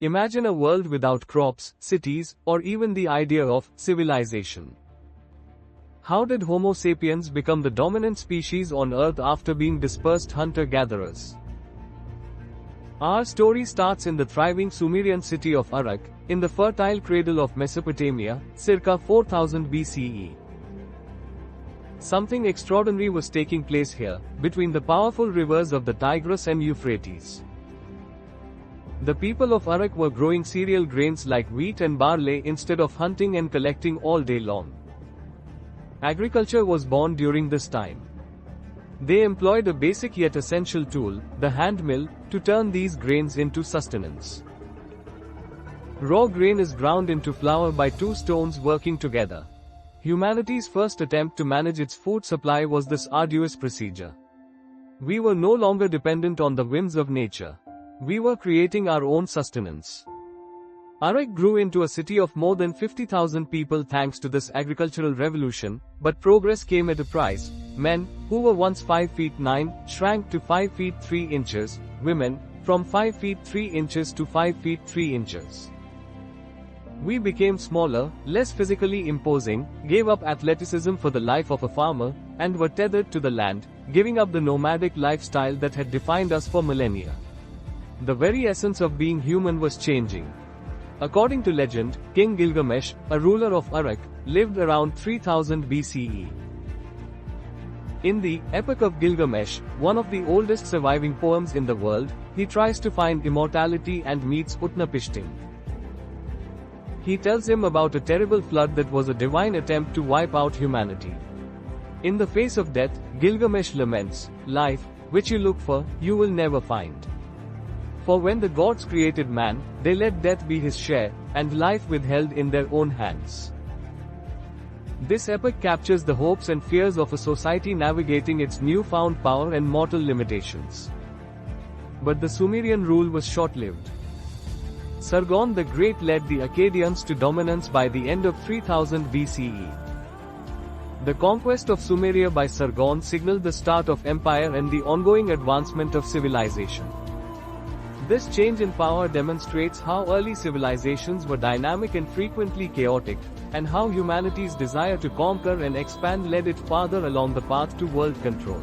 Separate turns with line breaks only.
Imagine a world without crops, cities, or even the idea of civilization. How did Homo sapiens become the dominant species on Earth after being dispersed hunter-gatherers? Our story starts in the thriving Sumerian city of Uruk, in the fertile cradle of Mesopotamia, circa 4000 BCE. Something extraordinary was taking place here, between the powerful rivers of the Tigris and Euphrates. The people of Uruk were growing cereal grains like wheat and barley instead of hunting and collecting all day long. Agriculture was born during this time. They employed a basic yet essential tool, the hand mill, to turn these grains into sustenance. Raw grain is ground into flour by two stones working together. Humanity's first attempt to manage its food supply was this arduous procedure. We were no longer dependent on the whims of nature. We were creating our own sustenance. Uruk grew into a city of more than 50,000 people thanks to this agricultural revolution, but progress came at a price. Men, who were once 5 feet 9, shrank to 5 feet 3 inches, women, from 5 feet 3 inches to 5 feet 3 inches. We became smaller, less physically imposing, gave up athleticism for the life of a farmer, and were tethered to the land, giving up the nomadic lifestyle that had defined us for millennia. The very essence of being human was changing. According to legend, King Gilgamesh, a ruler of Uruk, lived around 3000 BCE. In the Epic of Gilgamesh, one of the oldest surviving poems in the world, he tries to find immortality and meets Utnapishtim. He tells him about a terrible flood that was a divine attempt to wipe out humanity. In the face of death, Gilgamesh laments, "Life, which you look for, you will never find. For when the gods created man, they let death be his share, and life withheld in their own hands." This epic captures the hopes and fears of a society navigating its newfound power and mortal limitations. But the Sumerian rule was short-lived. Sargon the Great led the Akkadians to dominance by the end of 3000 BCE. The conquest of Sumeria by Sargon signaled the start of empire and the ongoing advancement of civilization. This change in power demonstrates how early civilizations were dynamic and frequently chaotic, and how humanity's desire to conquer and expand led it farther along the path to world control.